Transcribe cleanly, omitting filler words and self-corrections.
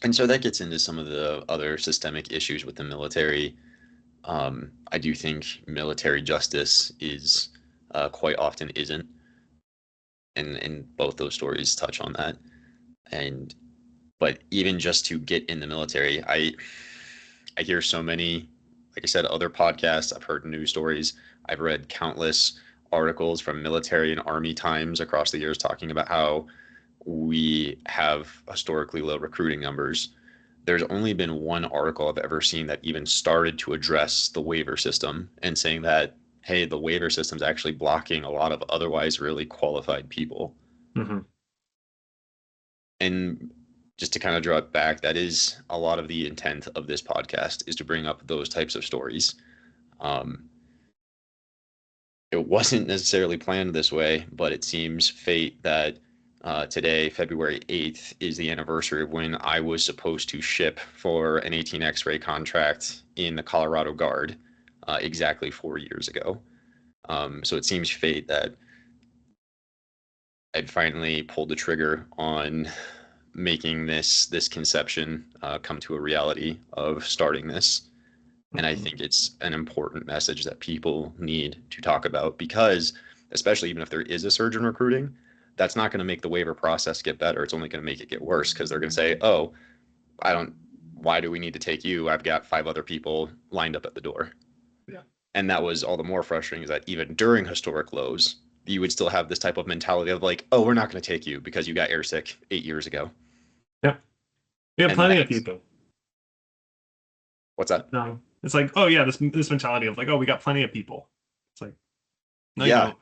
And so that gets into some of the other systemic issues with the military. I do think military justice is quite often isn't, and both those stories touch on that. And but even just to get in the military, I hear so many, like I said, other podcasts. I've heard news stories. I've read countless articles from military and army times across the years talking about how we have historically low recruiting numbers. There's only been one article I've ever seen that even started to address the waiver system and saying that, hey, the waiver system's actually blocking a lot of otherwise really qualified people. Hmm. And just to kind of draw it back, that is a lot of the intent of this podcast, is to bring up those types of stories. Um, it wasn't necessarily planned this way, but it seems fate that today, February 8th, is the anniversary of when I was supposed to ship for an 18 X-ray contract in the Colorado Guard exactly 4 years ago. So it seems fate that I'd finally pulled the trigger on making this conception come to a reality of starting this. And I Hmm. think it's an important message that people need to talk about because, especially even if there is a surge in recruiting, that's not going to make the waiver process get better. It's only going to make it get worse because they're going to say, oh, I don't, why do we need to take you? I've got five other people lined up at the door. Yeah. And that was all the more frustrating is that even during historic lows, you would still have this type of mentality of like, oh, we're not going to take you because you got airsick 8 years ago. Yeah. We have And plenty of that's people. what's that? No, it's like, oh yeah, this mentality of like, oh, we got plenty of people. It's like, no, you Yeah. don't.